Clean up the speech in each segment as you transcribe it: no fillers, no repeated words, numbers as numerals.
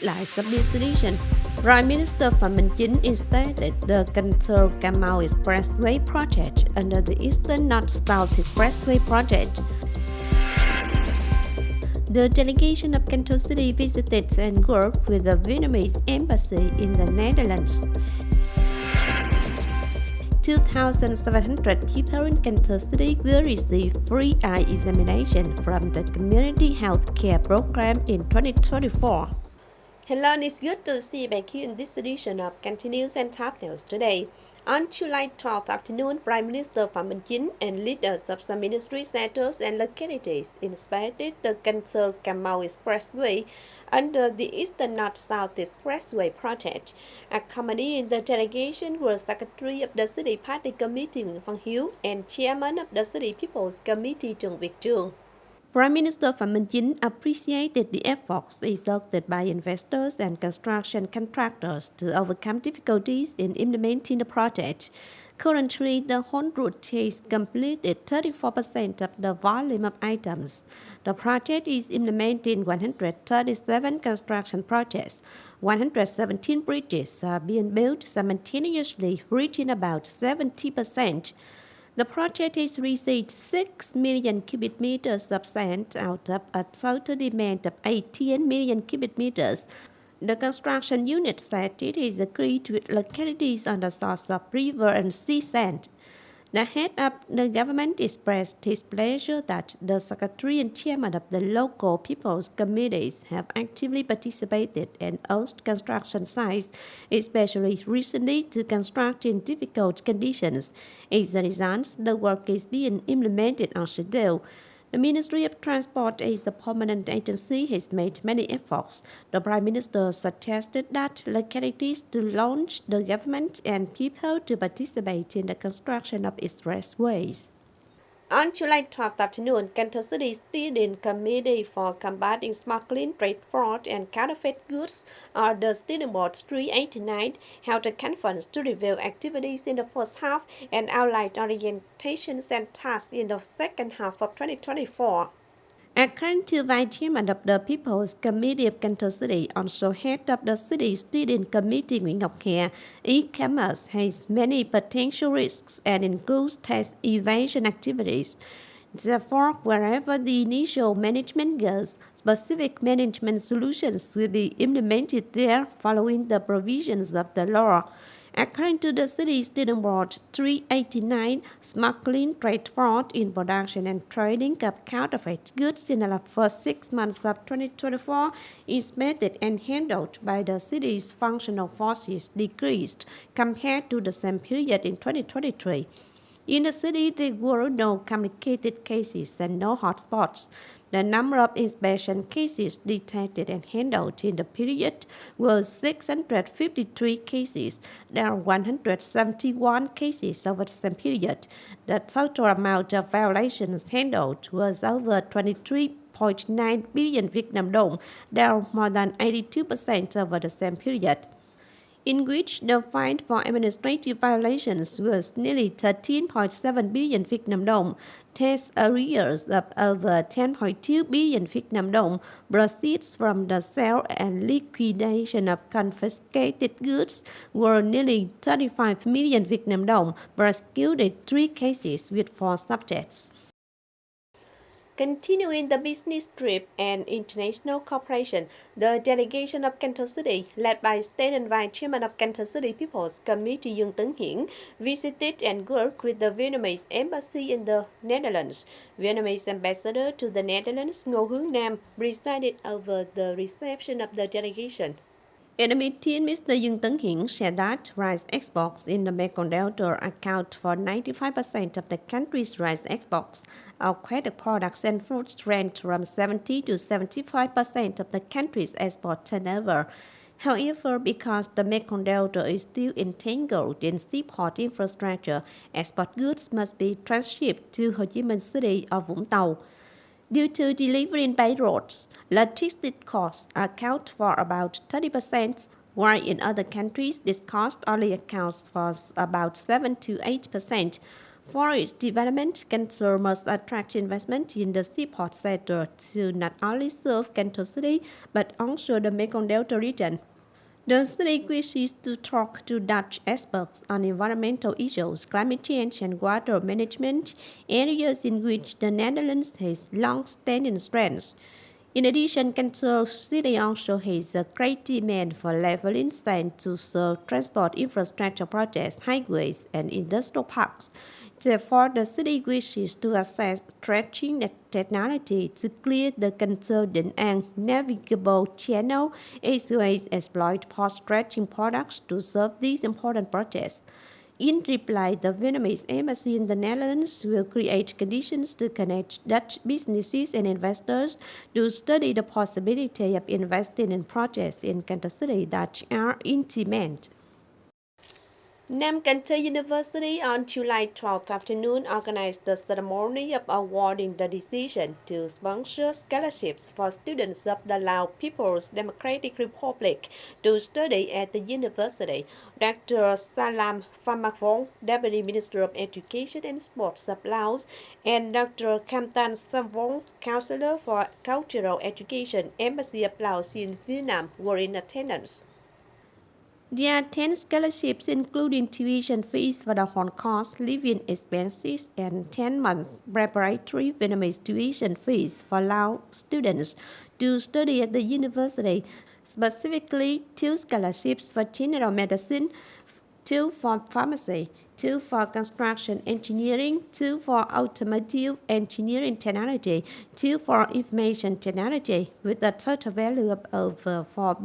highlights of this edition. Prime Minister Phạm Minh Chính instated the Cần Thơ Mau Expressway Project under the Eastern North-South Expressway Project. The delegation of Cần Thơ City visited and worked with the Vietnamese Embassy in the Netherlands. 2,700 people in Cần Thơ City will receive free eye examination from the Community Health Care Program in 2024. Hello, and it's good to see you back here in this edition of Continuous and Top News today. On July 12th afternoon, Prime Minister Phạm Minh Chính and leaders of some ministry sectors and localities inspected the Cần Thơ Mau Expressway under the Eastern North-South Expressway Project. Accompanying the delegation were Secretary of the City Party Committee Nguyễn Văn Hiếu and Chairman of the City People's Committee Chương. Prime Minister Phạm Minh Chính appreciated the efforts exerted by investors and construction contractors to overcome difficulties in implementing the project. Currently, the whole route has completed 34% of the volume of items. The project is implementing 137 construction projects. 117 bridges are being built simultaneously, reaching about 70%. The project has received 6 million cubic meters of sand out of a total demand of 18 million cubic meters. The construction unit said it is agreed with localities on the source of river and sea sand. The head of the government expressed his pleasure that the secretary and chairman of the local people's committees have actively participated and urged construction sites, especially recently, to construct in difficult conditions. As a result, the work is being implemented on schedule. The Ministry of Transport, as the permanent agency, has made many efforts. The Prime Minister suggested that localities to launch the government and people to participate in the construction of expressways. On July 12th afternoon, Cần Thơ City Steering Committee for Combating Smuggling, Trade Fraud and Counterfeit Goods, or the Steering Board 389, held a conference to review activities in the first half and outline orientations and tasks in the second half of 2024. According to Vice Chairman of the People's Committee of Cần Thơ City, also head of the City Steering Committee Nguyễn Ngọc Khe, e-commerce has many potential risks and includes tax evasion activities. Therefore, wherever the initial management goes, specific management solutions will be implemented there following the provisions of the law. According to the City Steering Board 389, smuggling, trade fraud in production and trading of counterfeit goods in the first 6 months of 2024 is meted and handled by the city's functional forces decreased compared to the same period in 2023. In the city, there were no complicated cases and no hotspots. The number of inspection cases detected and handled in the period was 653 cases. There are 171 cases over the same period. The total amount of violations handled was over 23.9 billion Vietnam dong, down more than 82% over the same period, in which the fine for administrative violations was nearly 13.7 billion Vietnam dong. Tax arrears of over 10.2 billion Vietnam dong, proceeds from the sale and liquidation of confiscated goods were nearly 35 million Vietnam dong, prosecuted 3 cases with 4 subjects. Continuing the business trip and international cooperation, the delegation of Cần Thơ City, led by State and Vice Chairman of Cần Thơ City People's Committee Chương, visited and worked with the Vietnamese Embassy in the Netherlands. Vietnamese Ambassador to the Netherlands Ngô Hướng Nam presided over the reception of the delegation. In a meeting, Mr. Chương said that rice exports in the Mekong Delta account for 95% of the country's rice exports. Aquatic products and fruits range from 70 to 75% of the country's export turnover. However, because the Mekong Delta is still entangled in seaport infrastructure, export goods must be transshipped to Ho Chi Minh City or Vũng Tàu. Due to delivering by roads, logistics costs account for about 30%, while in other countries this cost only accounts for about 7 to 8%. For its development, Cần Thơ must attract investment in the seaport sector to not only serve Cần Thơ City, but also the Mekong Delta region. The city wishes to talk to Dutch experts on environmental issues, climate change, and water management, areas in which the Netherlands has long-standing strengths. In addition, Cần Thơ City also has a great demand for leveling sand to serve transport infrastructure projects, highways, and industrial parks. Therefore, the city wishes to access stretching technology to clear the Cần Thơ Định An navigable channel as well as exploit port-stretching products to serve these important projects. In reply, the Vietnamese Embassy in the Netherlands will create conditions to connect Dutch businesses and investors to study the possibility of investing in projects in Cần Thơ City that are in demand. Cần Thơ University on July 12th afternoon organized the ceremony of awarding the decision to sponsor scholarships for students of the Lao People's Democratic Republic to study at the university. Dr. Salam Phamakvong, Deputy Minister of Education and Sports of Laos, and Dr. Kamtan Samvong, Counselor for Cultural Education, Embassy of Laos in Vietnam, were in attendance. There are 10 scholarships including tuition fees for the whole course, living expenses, and 10-month preparatory Vietnamese tuition fees for Lao students to study at the university. Specifically, 2 scholarships for general medicine, 2 for pharmacy, 2 for construction engineering, 2 for automotive engineering technology, 2 for information technology, with a total value of over 4.2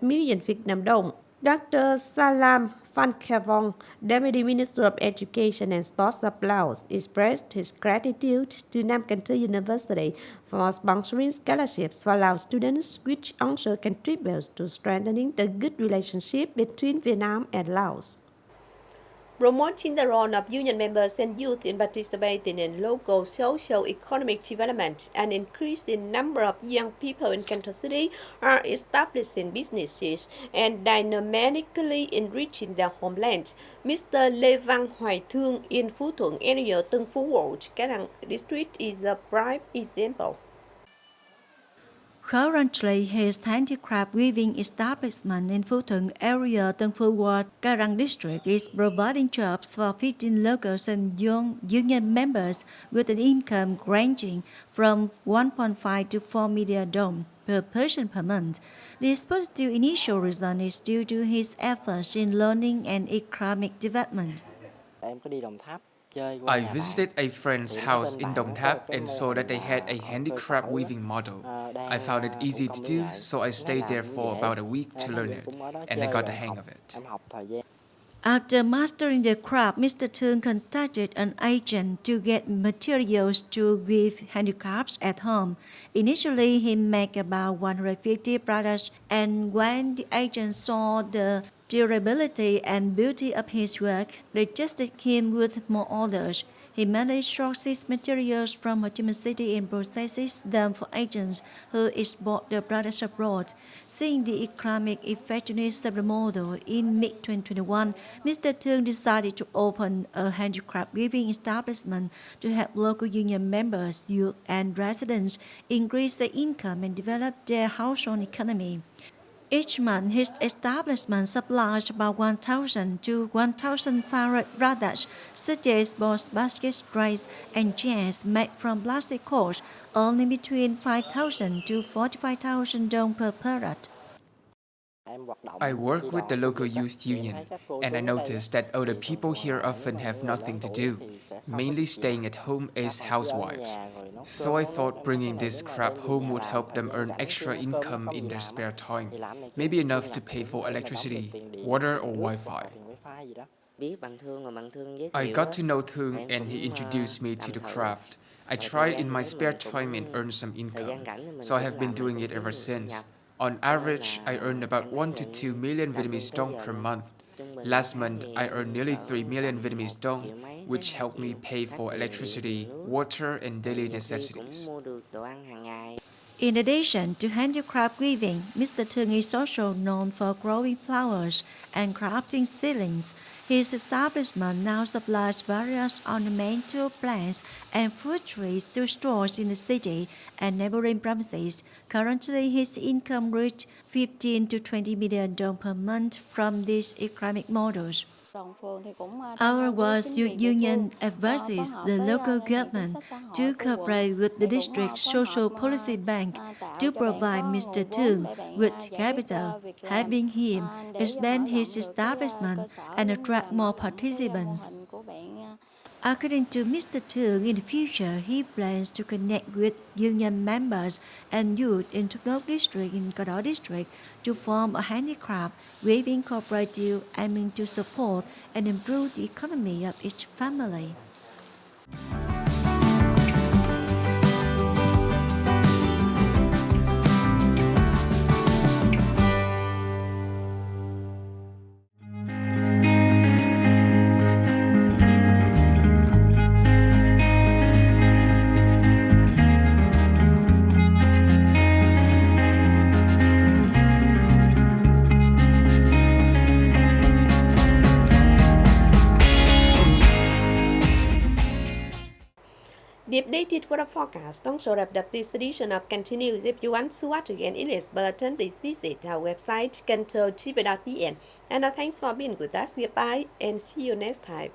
billion Vietnam dong. Dr. Salam Phamakvong, Deputy Minister of Education and Sports of Laos, expressed his gratitude to Cần Thơ University for sponsoring scholarships for Lao students, which also contributes to strengthening the good relationship between Vietnam and Laos. Promoting the role of union members and youth in participating in local socio-economic development, an increasing number of young people in Cần Thơ City are establishing businesses and dynamically enriching their homeland. Mr. Lê Văn Hoài Thương in Phú Thuận area Tân Phú Ward, Cái district is a prime example. Currently, his handicraft weaving establishment in Phú Thuận area Tân Phú Ward, Cái district is providing jobs for 15 locals and young union members with an income ranging from 1.5 to 4 million dong per person per month. This positive initial result is due to his efforts in learning and economic development. I visited a friend's house in Đồng Tháp and saw that they had a handicraft weaving model. I found it easy to do, so I stayed there for about a week to learn it, and I got the hang of it. After mastering the craft, Mr. Chương contacted an agent to get materials to weave handicrafts at home. Initially, he made about 150 products, and when the agent saw the durability and beauty of his work, they trusted him with more orders. He managed to source materials from Ho Chi Minh City and processes them for agents who export the products abroad. Seeing the economic effectiveness of the model, in mid-2021, Mr. Chương decided to open a handicraft weaving establishment to help local union members, youth, and residents increase their income and develop their household economy. Each month, his establishment supplies about 1,000 to 1,500 products, such as balls, baskets, trays, and chairs made from plastic cords, earning between 5,000 to 45,000 dong per product. I work with the local youth union, and I noticed that older people here often have nothing to do, mainly staying at home as housewives. So I thought bringing this craft home would help them earn extra income in their spare time, maybe enough to pay for electricity, water, or Wi-Fi. I got to know Thương and he introduced me to the craft. I tried in my spare time and earned some income, so I have been doing it ever since. On average, I earn about 1 to 2 million Vietnamese dong per month. Last month, I earned nearly 3 million Vietnamese dong, which helped me pay for electricity, water, and daily necessities. In addition to handicraft weaving, Mr. Thương is also known for growing flowers and crafting ceilings. His establishment now supplies various ornamental plants and fruit trees to stores in the city and neighboring premises. Currently, his income reached 15 to 20 million dong per month from these economic models. Our work with union advises the local government to cooperate with the district social policy bank to provide Mr. Chương with capital, helping him expand his establishment and attract more participants. According to Mr. Chương, in the future, he plans to connect with union members and youth in North District in Cần Thơ District to form a handicraft weaving cooperative aiming to support and improve the economy of each family. The updated weather forecast also wrapped up this edition of Continues. If you want to watch again in its bulletin, please visit our website, kênh.tv.vn. And thanks for being with us. Goodbye and see you next time.